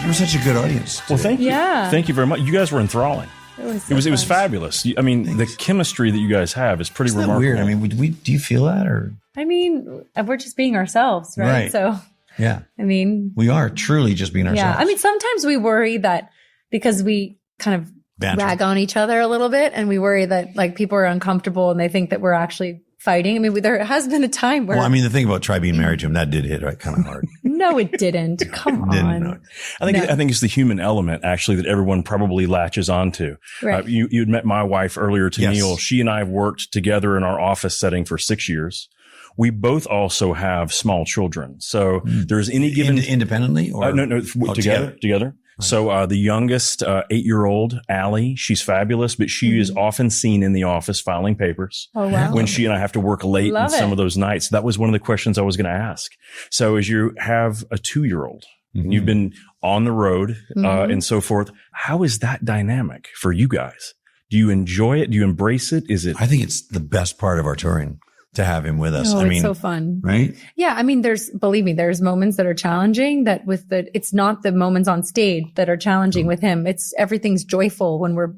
We're such a good audience. Well, thank you. Yeah. Thank you very much. You guys were enthralling. It was fabulous. I mean, the chemistry that you guys have is pretty remarkable. Weird. I mean, do you feel that or? I mean, we're just being ourselves, right? So, yeah. I mean, we are truly just being ourselves. Yeah. I mean, sometimes we worry that because we kind of rag on each other a little bit, and we worry that like people are uncomfortable and they think that we're actually fighting. I mean, there has been a time where. Well, I mean, the thing about Try being married to him, that did hit right kind of hard. No, it didn't. Come on. I think it's the human element actually that everyone probably latches onto. Right. You had met my wife earlier, Neil. She and I have worked together in our office setting for 6 years. We both also have small children. So there's any given independently or no, together. So, the youngest, 8-year-old Allie, she's fabulous, but she is often seen in the office filing papers. Oh, wow. When she and I have to work late on some of those nights. That was one of the questions I was going to ask. So as you have a 2-year-old, you've been on the road, and so forth. How is that dynamic for you guys? Do you enjoy it? Do you embrace it? I think it's the best part of our touring. To have him with us. Oh, it's so fun. Right? Yeah. I mean, believe me, there's moments that are challenging it's not the moments on stage that are challenging with him. Everything's joyful when we're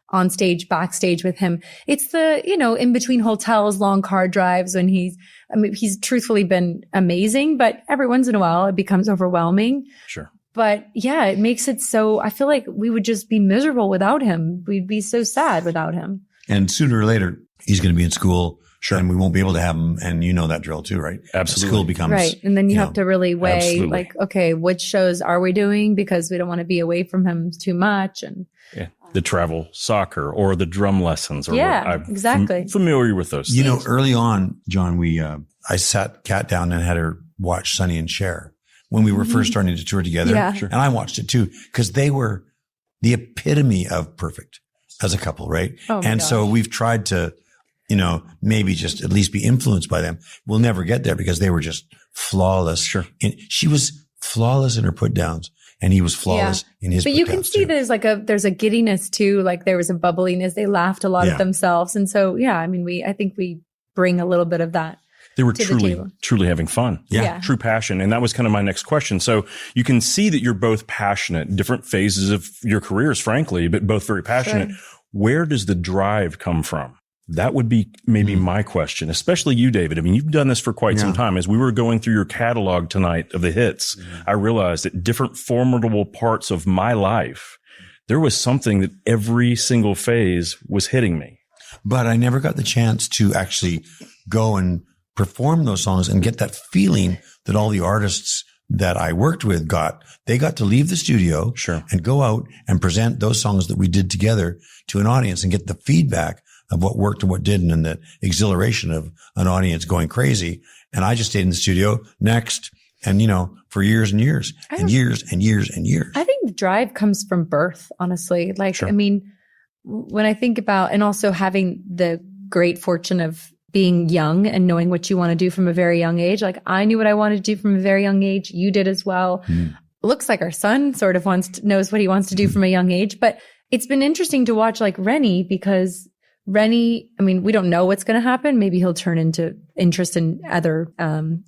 on stage, backstage with him. It's the, in between hotels, long car drives when he's truthfully been amazing, but every once in a while it becomes overwhelming. Sure. But yeah, it makes it so, I feel like we would just be miserable without him. We'd be so sad without him. And sooner or later, he's going to be in school. Sure. And we won't be able to have them. And you know that drill too, right? Absolutely. School becomes. Right. And then you have to really weigh like, okay, which shows are we doing? Because we don't want to be away from him too much. And the travel soccer or the drum lessons. Or exactly. Familiar with those things. Early on, John, I sat Kat down and had her watch Sonny and Cher when we were first starting to tour together. Yeah. Sure. And I watched it too, because they were the epitome of perfect as a couple, right? Oh my gosh. So we've tried to, maybe just at least be influenced by them. We'll never get there because they were just flawless. Sure. She was flawless in her put downs and he was flawless in his put downs. But you can see there's a giddiness too. Like there was a bubbliness. They laughed a lot at themselves. And so, I think we bring a little bit of that. They were truly having fun. Yeah. True passion. And that was kind of my next question. So you can see that you're both passionate, different phases of your careers, frankly, but both very passionate. Sure. Where does the drive come from? That would be maybe my question, especially you, David. I mean, you've done this for quite some time. As we were going through your catalog tonight of the hits, I realized that different formidable parts of my life, there was something that every single phase was hitting me. But I never got the chance to actually go and perform those songs and get that feeling that all the artists that I worked with got. They got to leave the studio and go out and present those songs that we did together to an audience and get the feedback of what worked and what didn't, and the exhilaration of an audience going crazy. And I just stayed in the studio next. And, for years and years and years and years and years. I think the drive comes from birth, honestly. I mean, when I think about, and also having the great fortune of being young and knowing what you want to do from a very young age. Like I knew what I wanted to do from a very young age. You did as well. Looks like our son sort of knows what he wants to do from a young age, but it's been interesting to watch like Rennie, because Rennie, I mean, we don't know what's going to happen. Maybe he'll turn into interest in other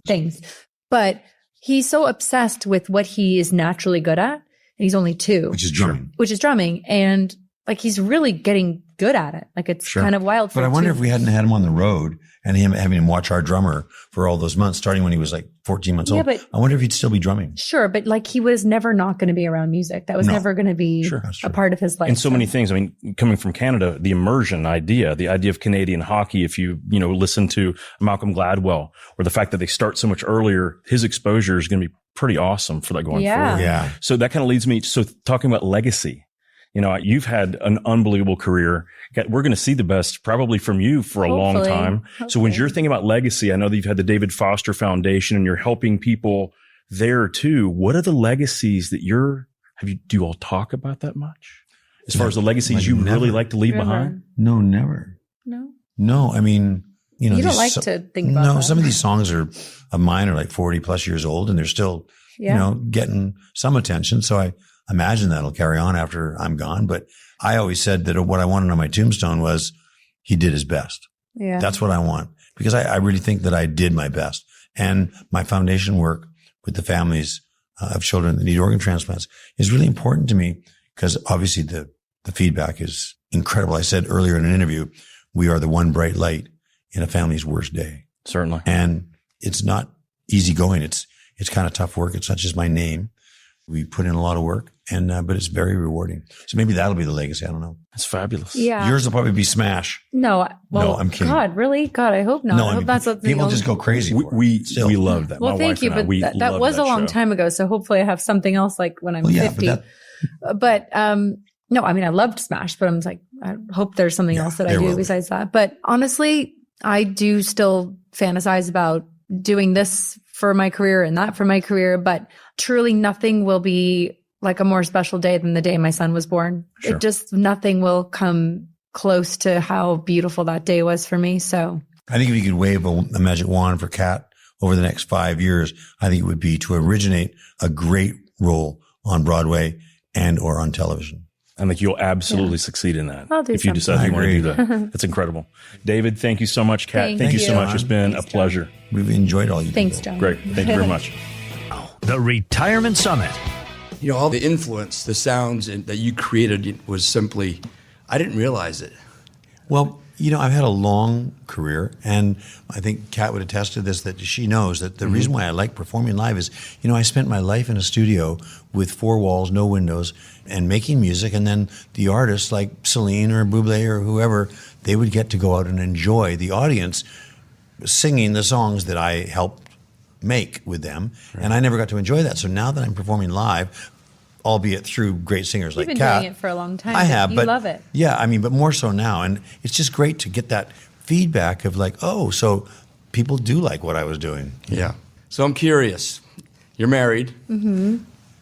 things, but he's so obsessed with what he is naturally good at. And he's only 2. Which is drumming. And like, he's really getting good at it. Like it's kind of wild. But I wonder if we hadn't had him on the road and having him watch our drummer for all those months, starting when he was like 14 months old. But I wonder if he'd still be drumming. Sure. But like he was never not going to be around music. That was never going to be a part of his life. And so many things. I mean, coming from Canada, the immersion idea, the idea of Canadian hockey, if you listen to Malcolm Gladwell, or the fact that they start so much earlier, his exposure is going to be pretty awesome for that going forward. Yeah. So that kind of leads me. So talking about legacy, you've had an unbelievable career. We're going to see the best probably from you for a long time. Hopefully. So when you're thinking about legacy, I know that you've had the David Foster Foundation and you're helping people there too. What are the legacies that do you all talk about that much? As far as the legacies you really like to leave behind? No, never. No. I mean, you don't like to think about that. No, some of these songs of mine are like 40 plus years old and they're still, getting some attention. So I imagine that'll carry on after I'm gone. But I always said that what I wanted on my tombstone was he did his best. Yeah. That's what I want, because I really think that I did my best. And my foundation work with the families of children that need organ transplants is really important to me because obviously the feedback is incredible. I said earlier in an interview, we are the one bright light in a family's worst day. Certainly. And it's not easy going. It's kind of tough work. It's not just my name. We put in a lot of work but it's very rewarding. So maybe that'll be the legacy. I don't know. That's fabulous. Yeah. Yours will probably be Smash. No, well, no, I'm kidding. God, really? God, I hope not. No, I hope that's what people just go crazy. We love that. Well, My thank wife you, and I, but that was a long time ago. So hopefully I have something else like when I'm 50. But no, I mean, I loved Smash, but I'm like, I hope there's something else that I do besides that. But honestly, I do still fantasize about doing this for my career and that for my career, but truly nothing will be like a more special day than the day my son was born. Sure. Nothing will come close to how beautiful that day was for me. So I think if you could wave a magic wand for Kat over the next 5 years, I think it would be to originate a great role on Broadway and or on television. I think you'll absolutely succeed in that. I'll do if you decide you want to do that. That's incredible. David, thank you so much. Kat, thank you so much. It's been a pleasure. We've enjoyed all you Thanks, John. Great. Thank you very much. The Retirement Summit. You know, all the influence, the sounds that you created was simply, I didn't realize it. Well, you know, I've had a long career, and I think Kat would attest to this, that she knows that the reason why I like performing live is, you know, I spent my life in a studio with 4 walls, no windows, and making music, and then the artists like Celine or Bublé or whoever, they would get to go out and enjoy the audience singing the songs that I helped make with them, and I never got to enjoy that. So now that I'm performing live, albeit through great singers like Kat. You've been doing it for a long time. I have, you but love it. Yeah, I mean, but more so now, and it's just great to get that feedback of like, oh, so people do like what I was doing. Yeah. So I'm curious. You're married. Mm-hmm.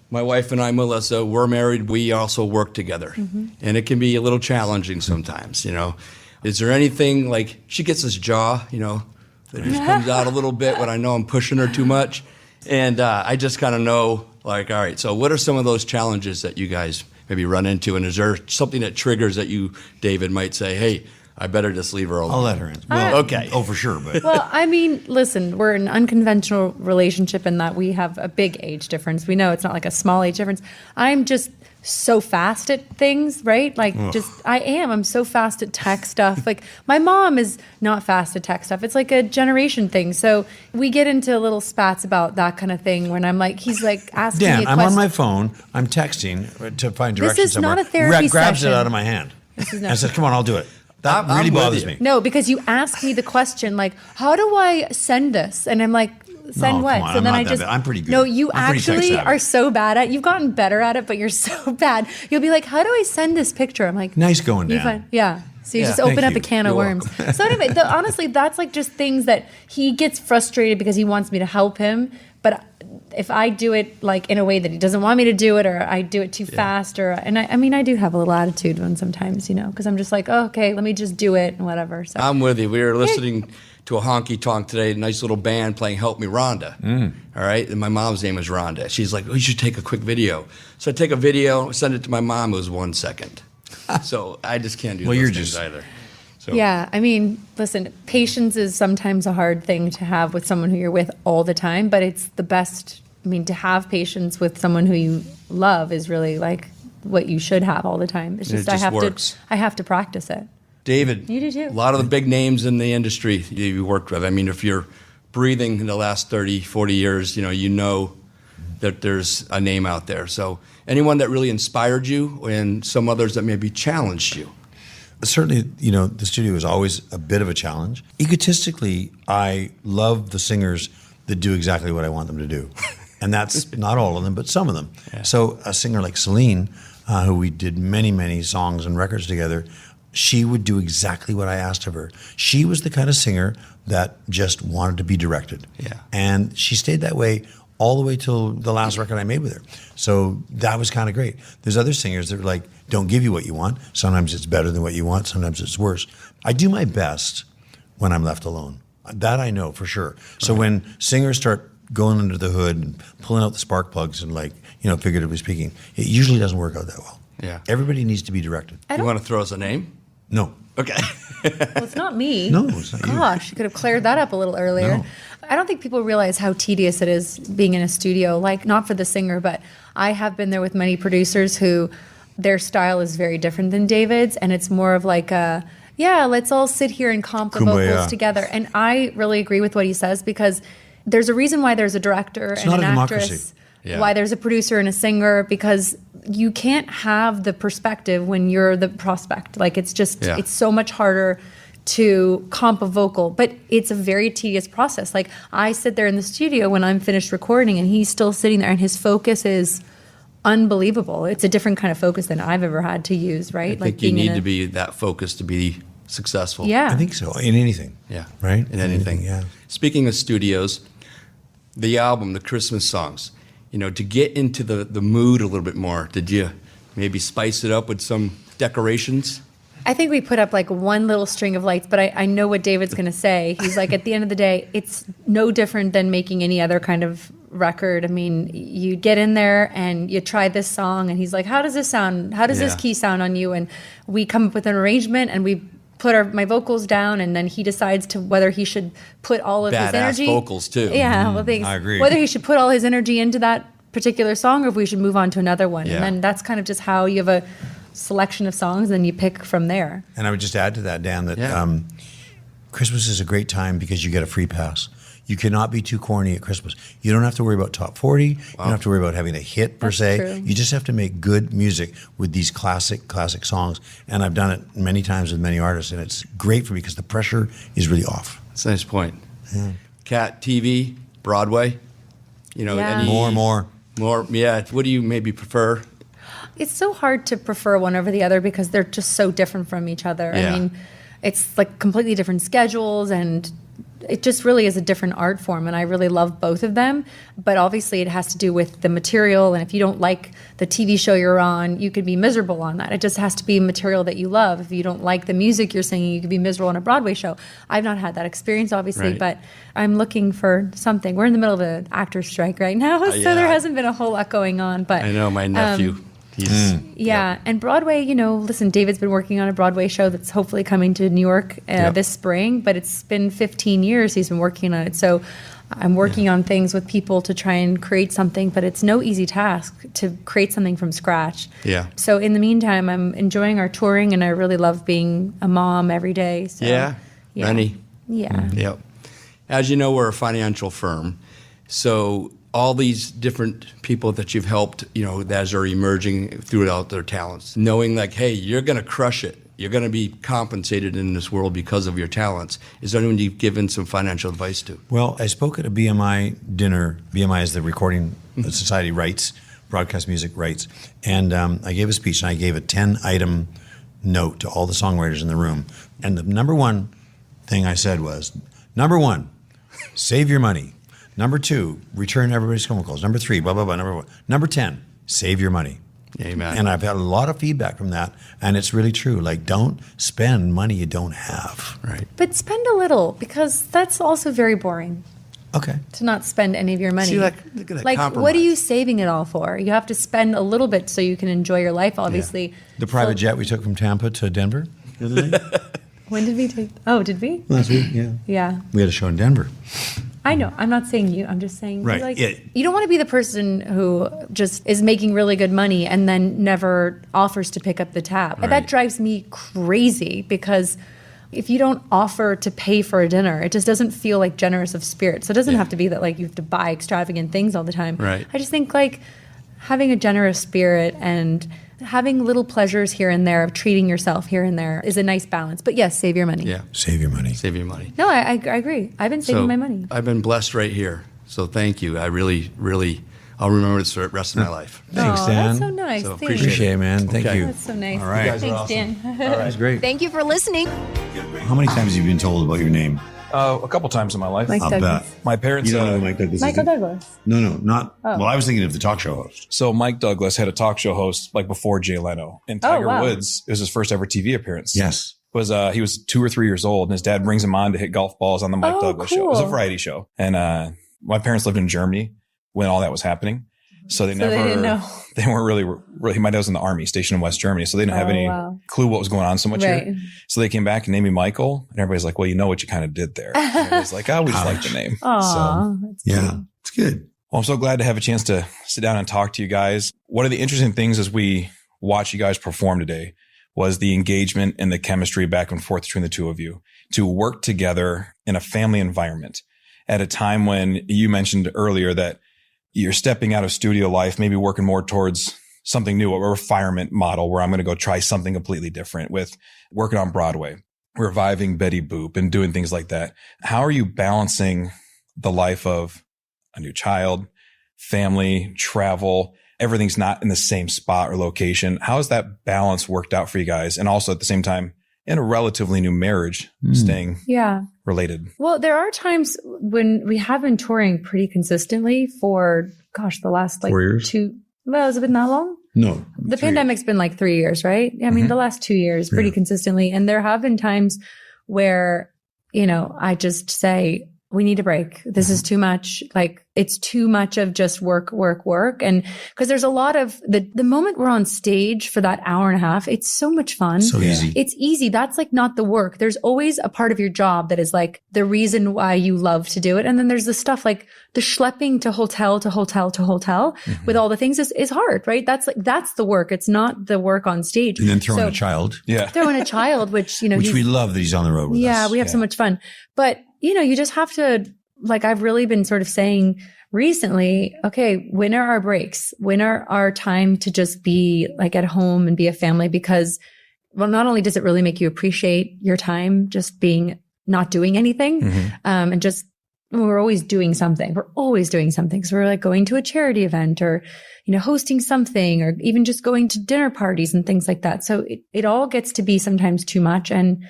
My wife and I, Melissa, we're married. We also work together, and it can be a little challenging sometimes. You know, is there anything like she gets this jaw, you know, that just comes out a little bit when I know I'm pushing her too much, and I just kind of know. Like, all right, so what are some of those challenges that you guys maybe run into? And is there something that triggers that you, David, might say, hey, I better just leave her alone? I'll let her in. Well, okay. Oh, for sure. But Well, I mean, listen, we're in an unconventional relationship in that we have a big age difference. We know it's not like a small age difference. I'm just so fast at things, right? Like I'm so fast at tech stuff. Like my mom is not fast at tech stuff. It's like a generation thing. So we get into little spats about that kind of thing when I'm like, he's like asking me a I'm question. on my phone. I'm texting to find directions This is somewhere. not a therapy grabs session. it out of my hand. This is and not- says, come on, I'll do it. That I'm really with bothers you. me. No, because you ask me the question, like, how do I send this? And I'm like, send No, what? come on, So I'm then not I that just, bad. I'm pretty good. No, you I'm pretty actually tech-savvy. are so bad at, you've gotten better at it, but you're so bad. You'll be like, how do I send this picture? I'm like, Nice going, you Dan. find- yeah. So you Yeah, just open thank up you. a can of You're worms. So anyway, honestly, that's like just things that he gets frustrated because he wants me to help him. But if I do it like in a way that he doesn't want me to do it, or I do it too fast, and I mean, I do have a little attitude when sometimes, you know, because I'm just like, oh, okay, let me just do it and whatever. So I'm with you. We were listening to a honky tonk today, a nice little band playing Help Me Rhonda. All right. And my mom's name is Rhonda. She's like, we should take a quick video. So I take a video, send it to my mom. It was 1 second. So I just can't do Well, those you're things just- either. So yeah, I mean, listen, patience is sometimes a hard thing to have with someone who you're with all the time, but it's the best. I mean, to have patience with someone who you love is really like what you should have all the time. It's And just, it just works. I have to practice it. David, You do too. a lot of the big names in the industry you worked with. I mean, if you're breathing in the last 30, 40 years, you know that there's a name out there. So anyone that really inspired you and some others that maybe challenged you? Certainly, you know, the studio is always a bit of a challenge. Egotistically, I love the singers that do exactly what I want them to do. And that's not all of them, but some of them. Yeah. So a singer like Celine, who we did many, many songs and records together, she would do exactly what I asked of her. She was the kind of singer that just wanted to be directed. Yeah. And she stayed that way all the way till the last record I made with her. So that was kind of great. There's other singers that are like, don't give you what you want. Sometimes it's better than what you want. Sometimes it's worse. I do my best when I'm left alone. That I know for sure. So when singers start going under the hood and pulling out the spark plugs and like, you know, figuratively speaking, it usually doesn't work out that well. Yeah. Everybody needs to be directed. You want to throw us a name? No. Okay. Well, it's not me. No, it's not you. Gosh, you could have cleared that up a little earlier. No. I don't think people realize how tedious it is being in a studio, like not for the singer, but I have been there with many producers who their style is very different than David's. And it's more of like let's all sit here and comp the vocals together. And I really agree with what he says, because there's a reason why there's a director and an actress, why there's a producer and a singer, because you can't have the perspective when you're the prospect. Like it's just, it's so much harder to comp a vocal, but it's a very tedious process. Like I sit there in the studio when I'm finished recording and he's still sitting there and his focus is unbelievable. It's a different kind of focus than I've ever had to use, right? I think you need to be that focused to be successful. Yeah. I think so. In anything. Yeah. Right? In anything. Yeah. Speaking of studios, the album, the Christmas songs, to get into the mood a little bit more, did you maybe spice it up with some decorations? I think we put up like one little string of lights, but I know what David's going to say. He's like, at the end of the day, it's no different than making any other kind of record. I mean, you get in there and you try this song and he's like, how does this sound? How does this key sound on you? And we come up with an arrangement and we put my vocals down, and then he decides to whether he should put all of his energy. vocals too. Yeah, well, thanks. I agree. Whether he should put all his energy into that particular song or if we should move on to another one. Yeah. And then that's kind of just how you have a selection of songs, and you pick from there. And I would just add to that, Dan, that Christmas is a great time because you get a free pass. You cannot be too corny at Christmas. You don't have to worry about top 40. You don't have to worry about having a hit per se. True. You just have to make good music with these classic songs. And I've done it many times with many artists, and it's great for me because the pressure is really off. That's a nice point. Cat TV, Broadway, any More. Yeah. What do you maybe prefer? It's so hard to prefer one over the other because they're just so different from each other. Yeah. I mean, it's like completely different schedules, and it just really is a different art form, and I really love both of them. But obviously it has to do with the material, and if you don't like the TV show you're on, you could be miserable on that. It just has to be material that you love. If you don't like the music you're singing, you could be miserable on a Broadway show. I've not had that experience, obviously, Right. but I'm looking for something. We're in the middle of an actor's strike right now, so there hasn't been a whole lot going on. But I know my nephew. And Broadway, listen, David's been working on a Broadway show that's hopefully coming to New York this spring, but it's been 15 years he's been working on it. So I'm working on things with people to try and create something, but it's no easy task to create something from scratch. Yeah. So in the meantime, I'm enjoying our touring, and I really love being a mom every day. So, Rennie. Yeah. Yep. As you know, we're a financial firm. So all these different people that you've helped, as are emerging throughout their talents, knowing like, hey, you're going to crush it. You're going to be compensated in this world because of your talents. Is there anyone you've given some financial advice to? Well, I spoke at a BMI dinner. BMI is the Recording Society rights, broadcast music rights. And I gave a speech, and I gave a 10-item note to all the songwriters in the room. And the number one thing I said was, number one, save your money. Number 2, return everybody's phone calls. Number 3, blah, blah, blah. Number 10, save your money. Amen. And I've had a lot of feedback from that, and it's really true. Like, don't spend money you don't have. Right. But spend a little, because that's also very boring. Okay. To not spend any of your money. See, look at that compromise. What are you saving it all for? You have to spend a little bit so you can enjoy your life, obviously. Yeah. The private jet we took from Tampa to Denver the other day. When did we take? Oh, did we? Last week, yeah. Yeah. We had a show in Denver. I know. I'm not saying you. I'm just saying, Right. You don't want to be the person who just is making really good money and then never offers to pick up the tab. Right. That drives me crazy, because if you don't offer to pay for a dinner, it just doesn't feel like generous of spirit. So it doesn't have to be that like you have to buy extravagant things all the time. Right. I just think like having a generous spirit and having little pleasures here and there of treating yourself here and there is a nice balance. But yes, save your money. Yeah. Save your money. Save your money. No, I agree. I've been saving my money. I've been blessed right here. So thank you. I really, I'll remember this for the rest of my life. Thanks, Aw, Dan. That's so nice. So Thanks. Appreciate it, man. Thank Okay. you. That's so nice. All right. You guys are Thanks, awesome. Dan. That's great. Thank you for listening. How many times have you been told about your name? A couple times in my life. Mike I'll Douglas. bet. My parents. You don't know who Mike Douglas is? Michael Douglas. No, not. Oh. Well, I was thinking of the talk show host. So Mike Douglas had a talk show host like before Jay Leno, and Tiger wow. Woods, it was his first ever TV appearance. Yes. He was 2 or 3 years old, and his dad brings him on to hit golf balls on the Mike Oh, Douglas show. It was a cool. variety show, and my parents lived in Germany when all that was happening. So they didn't know. They weren't really, my dad was in the army stationed in West Germany. So they didn't have any clue what was going on so much here. So they came back and named me Michael, and everybody's like, well, you know what you kind of did there. And everybody's like, we just like the name. Aww, so, that's cute. It's good. Well, I'm so glad to have a chance to sit down and talk to you guys. One of the interesting things as we watch you guys perform today was the engagement and the chemistry back and forth between the two of you to work together in a family environment at a time when you mentioned earlier that you're stepping out of studio life, maybe working more towards something new, a refinement model where I'm going to go try something completely different with working on Broadway, reviving Betty Boop and doing things like that. How are you balancing the life of a new child, family, travel? Everything's not in the same spot or location. How has that balance worked out for you guys? And also at the same time, in a relatively new marriage, staying related. Well, there are times when we have been touring pretty consistently for, the last 4 years. Has it been that long? No. The pandemic's been like 3 years, right? I mean, the last 2 years, pretty consistently. And there have been times where, I just say, we need a break. This is too much. Like, it's too much of just work. And because there's a lot of the moment we're on stage for that hour and a half, it's so much fun. So easy. It's easy. That's like not the work. There's always a part of your job that is like the reason why you love to do it. And then there's the stuff like the schlepping to hotel to hotel to hotel with all the things is hard, right? That's the work. It's not the work on stage. And then throw in a child. Yeah. Throw in a child, which, which we love that he's on the road with us. Yeah. We have so much fun. But, you just have to, like, I've really been sort of saying recently, okay, when are our breaks? When are our time to just be like at home and be a family? Because, well, not only does it really make you appreciate your time just being not doing anything, and just, we're always doing something. We're always doing something. So we're like going to a charity event or, hosting something or even just going to dinner parties and things like that. So it all gets to be sometimes too much. And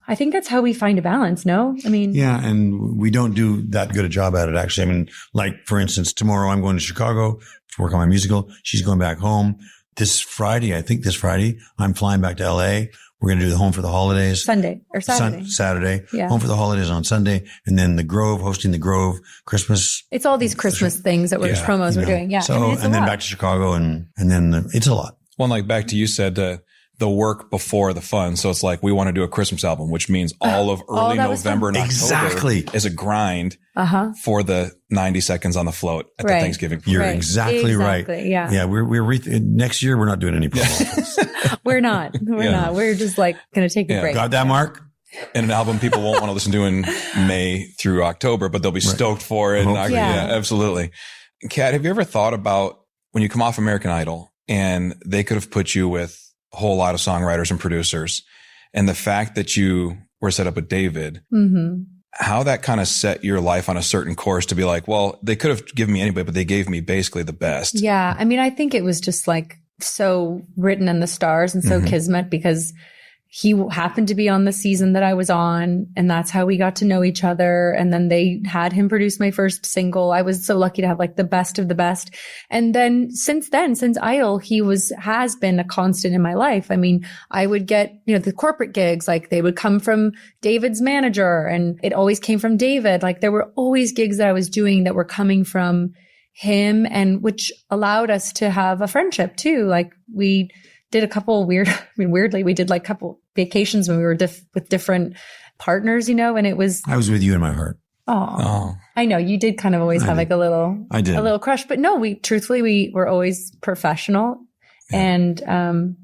I think that's how we find a balance, no? I mean. Yeah. And we don't do that good a job at it, actually. I mean, like, for instance, tomorrow I'm going to Chicago to work on my musical. She's going back home. This Friday, I'm flying back to LA. We're going to do the Home for the Holidays. Saturday. Saturday. Yeah. Home for the Holidays on Sunday. And then the Grove, hosting the Grove Christmas. It's all these Christmas things that we're just promos we're doing. Yeah. So, and then back to Chicago and then it's a lot. Well, like back to you said, the work before the fun. So it's like, we want to do a Christmas album, which means all of early November and October is a grind for the 90 seconds on the float at the Thanksgiving. You're exactly right. Yeah. Yeah. We're next year, we're not doing any promos. We're not. We're just like going to take a break. Got that, Mark? And an album people won't want to listen to in May through October, but they'll be stoked for it. Yeah, absolutely. Kat, have you ever thought about when you come off American Idol and they could have put you with a whole lot of songwriters and producers, and the fact that you were set up with David, how that kind of set your life on a certain course to be like, well, they could have given me anybody, but they gave me basically the best. Yeah. I mean, I think it was just like so written in the stars and so kismet, because he happened to be on the season that I was on, and that's how we got to know each other. And then they had him produce my first single. I was so lucky to have like the best of the best. And then, since Idol, he has been a constant in my life. I mean, I would get, the corporate gigs, like they would come from David's manager, and it always came from David. Like there were always gigs that I was doing that were coming from him, and which allowed us to have a friendship too. Like we did a couple weirdly, we did like a couple vacations when we were with different partners, and it was. I was with you in my heart. Oh, I know you did kind of always have like a little crush, but no, we were always professional, and and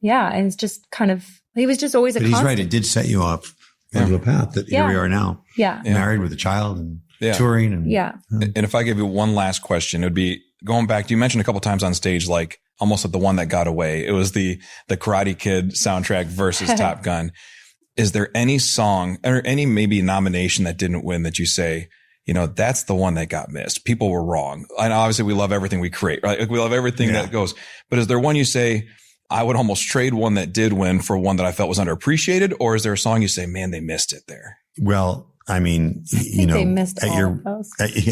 it's just kind of, he was just always a constant. He's right. It did set you off into a path that here we are now. Yeah. Married with a child and touring. And And if I give you one last question, it would be going back to, you mentioned a couple times on stage, like almost at the one that got away. It was the Karate Kid soundtrack versus Top Gun. Is there any song or any maybe nomination that didn't win that you say, that's the one that got missed? People were wrong. And obviously we love everything we create, right? Like we love everything that goes, but is there one you say, I would almost trade one that did win for one that I felt was underappreciated? Or is there a song you say, man, they missed it there? Well, I mean, they missed at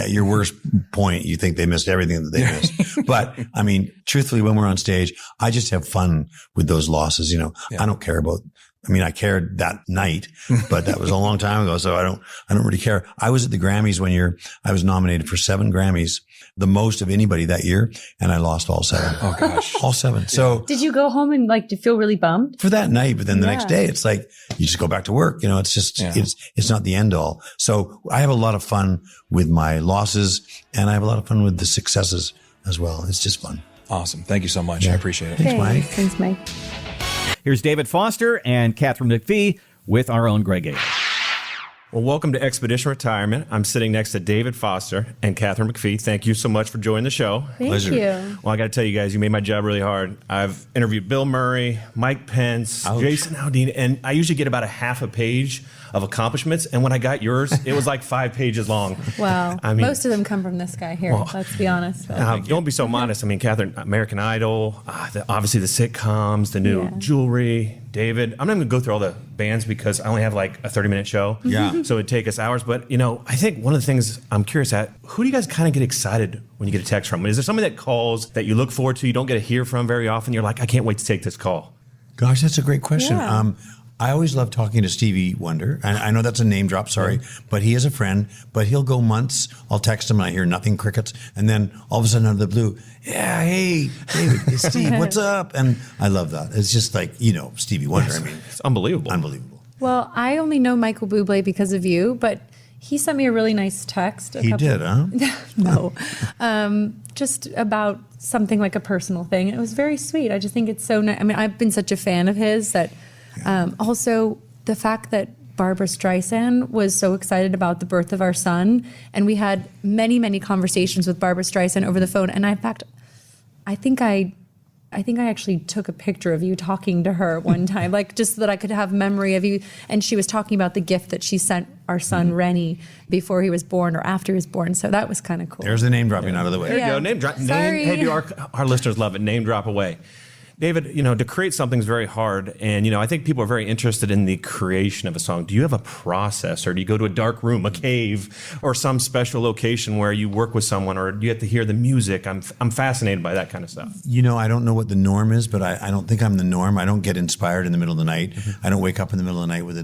your worst point, you think they missed everything that they missed. But I mean, truthfully, when we're on stage, I just have fun with those losses. I don't care about I mean, I cared that night, but that was a long time ago. So I don't really care. I was at the Grammys one year. I was nominated for 7 Grammys, the most of anybody that year. And I lost all 7. Oh gosh. All 7. So did you go home and like, did you feel really bummed? For that night, but then the next day, it's like, you just go back to work. You know, it's just, it's not the end all. So I have a lot of fun with my losses, and I have a lot of fun with the successes as well. It's just fun. Awesome. Thank you so much. I appreciate it. Thanks, Mike. Thanks, Mike. Here's David Foster and Katharine McPhee with our own Greg Hagan. Well, welcome to Expedition Retirement. I'm sitting next to David Foster and Katharine McPhee. Thank you so much for joining the show. Thank you. Well, I got to tell you guys, you made my job really hard. I've interviewed Bill Murray, Mike Pence, Jason Aldean, and I usually get about a half a page of accomplishments. And when I got yours, it was like 5 pages long. Wow. I mean, most of them come from this guy here. Let's be honest. Don't be so modest. I mean, Katharine, American Idol, obviously the sitcoms, the new jewelry. David, I'm not going to go through all the bands because I only have like a 30-minute show. Yeah. So it'd take us hours. But, you know, I think one of the things I'm curious at, who do you guys kind of get excited when you get a text from? Is there somebody that calls that you look forward to, you don't get to hear from very often? You're like, I can't wait to take this call. Gosh, that's a great question. Yeah. I always love talking to Stevie Wonder. And I know that's a name drop, sorry, but he is a friend. But he'll go months. I'll text him and I hear nothing, crickets. And then all of a sudden out of the blue, yeah, hey, David, it's Steve, what's up? And I love that. It's just like, you know, Stevie Wonder. I mean, It's unbelievable. unbelievable. Well, I only know Michael Bublé because of you, but he sent me a really nice text. He did, huh? No. Just about something like a personal thing. It was very sweet. I just think it's so nice. I mean, I've been such a fan of his that also the fact that Barbara Streisand was so excited about the birth of our son. And we had many, many conversations with Barbara Streisand over the phone. And in fact, I think I actually took a picture of you talking to her one time, like just so that I could have memory of you. And she was talking about the gift that she sent our son Rennie before he was born or after he was born. So that was kind of cool. There's the name dropping out of the way. There you go. Name drop. Sorry. Hey, do our listeners love it. Name drop away. David, you know, to create something is very hard. And, you know, I think people are very interested in the creation of a song. Do you have a process, or do you go to a dark room, a cave, or some special location where you work with someone, or do you have to hear the music? I'm fascinated by that kind of stuff. You know, I don't know what the norm is, but I don't think I'm the norm. I don't get inspired in the middle of the night. I don't wake up in the middle of the night with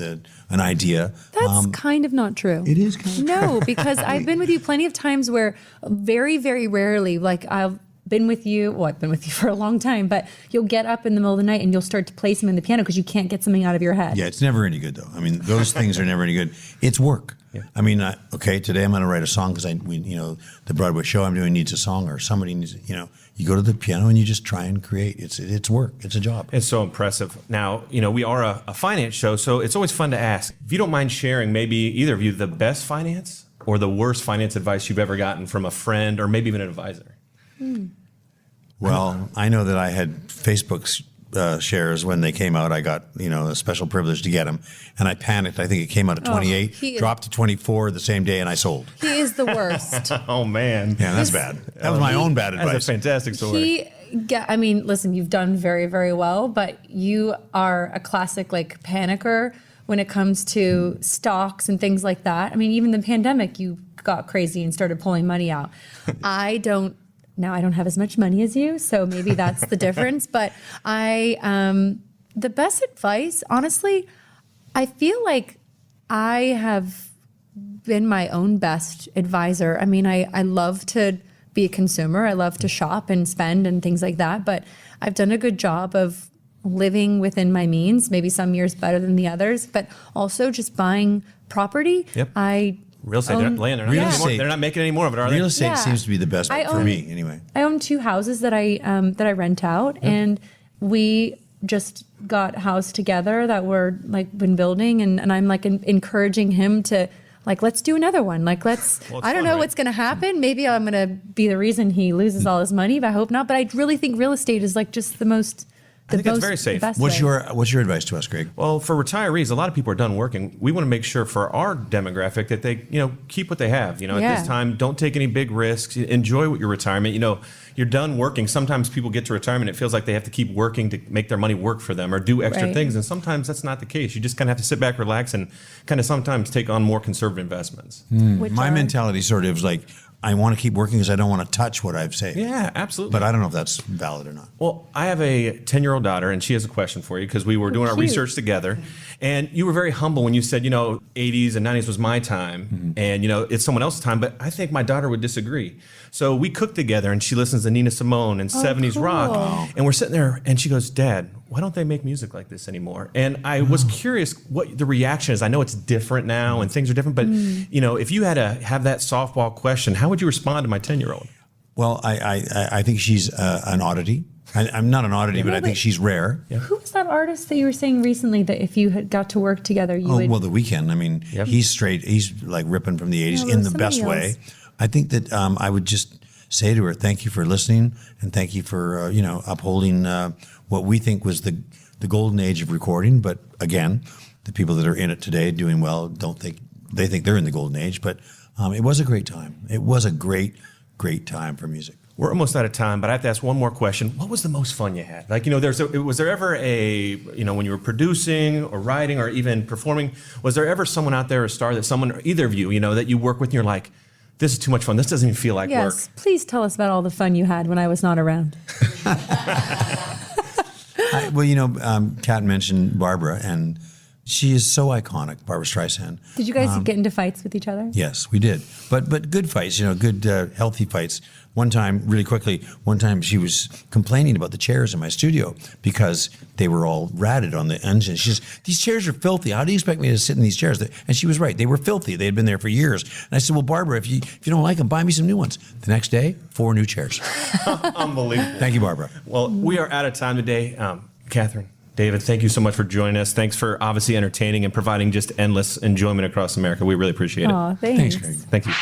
an idea. That's kind of not true. It is kind of No, because I've been with you plenty of times where very, very rarely, like I've been with you for a long time, but you'll get up in the middle of the night and you'll start to play something on the piano because you can't get something out of your head. Yeah, it's never any good though. I mean, those things are never any good. It's work. Yeah. I mean, today I'm going to write a song because the Broadway show I'm doing needs a song, or somebody needs, you go to the piano and you just try and create. It's work. It's a job. It's so impressive. Now, we are a finance show, so it's always fun to ask. If you don't mind sharing, maybe either of you, the best finance or the worst finance advice you've ever gotten from a friend or maybe even an advisor. Well, I know that I had Facebook's shares when they came out. I got, a special privilege to get them. And I panicked. I think it came out at 28, dropped to 24 the same day, and I sold. He is the worst. Oh, man. Yeah, that's bad. That was my own bad advice. That's a fantastic story. Listen, you've done very, very well, but you are a classic, panicker when it comes to stocks and things like that. I mean, even the pandemic, you got crazy and started pulling money out. Now I don't have as much money as you, so maybe that's the difference. But the best advice, honestly, I feel like I have been my own best advisor. I mean, I love to be a consumer. I love to shop and spend and things like that. But I've done a good job of living within my means, maybe some years better than the others, but also just buying property. Yep. Real estate, they're not making any more of it, are they? Real estate seems to be the best for me, anyway. I own 2 houses that I rent out, and we just got a house together that we're been building, and I'm encouraging him to let's do another one. I don't know what's going to happen. Maybe I'm going to be the reason he loses all his money, but I hope not. But I really think real estate is just the most. I think that's very safe. What's your advice to us, Greg? Well, for retirees, a lot of people are done working. We want to make sure for our demographic that they, keep what they have. At this time, don't take any big risks. Enjoy your retirement. You're done working. Sometimes people get to retirement, it feels like they have to keep working to make their money work for them or do extra things. And sometimes that's not the case. You just kind of have to sit back, relax, and kind of sometimes take on more conservative investments. My mentality sort of is I want to keep working because I don't want to touch what I've saved. Yeah, absolutely. But I don't know if that's valid or not. Well, I have a 10-year-old daughter, and she has a question for you because we were doing our research together. And you were very humble when you said, 80s and 90s was my time, and, it's someone else's time. But I think my daughter would disagree. So we cooked together, and she listens to Nina Simone and 70s rock. And we're sitting there, and she goes, Dad, why don't they make music like this anymore? And I was curious what the reaction is. I know it's different now, and things are different. But, if you had to have that softball question, how would you respond to my 10-year-old? Well, I think she's an oddity. I'm not an oddity, but I think she's rare. Yeah. Who was that artist that you were saying recently that if you had got to work together, you would? Well, The Weeknd. I mean, he's straight. He's like ripping from the 80s in the best way. I think that I would just say to her, thank you for listening, and thank you for, upholding what we think was the golden age of recording. But again, the people that are in it today doing well think they're in the golden age. But it was a great time. It was a great time for music. We're almost out of time, but I have to ask one more question. What was the most fun you had? Like, was there ever when you were producing or writing or even performing, was there ever someone out there, a star that someone, or either of you, that you work with and you're like, this is too much fun. This doesn't even feel like work. Yes, please tell us about all the fun you had when I was not around. Kat mentioned Barbara, and she is so iconic, Barbara Streisand. Did you guys get into fights with each other? Yes, we did. But good fights, good healthy fights. One time she was complaining about the chairs in my studio because they were all ratted on the engine. She says, these chairs are filthy. How do you expect me to sit in these chairs? And she was right. They were filthy. They had been there for years. And I said, well, Barbara, if you don't like them, buy me some new ones. The next day, 4 new chairs. Unbelievable. Thank you, Barbara. Well, we are out of time today. Katharine, David, thank you so much for joining us. Thanks for obviously entertaining and providing just endless enjoyment across America. We really appreciate it. Thanks. Thanks, Craig. Thank you.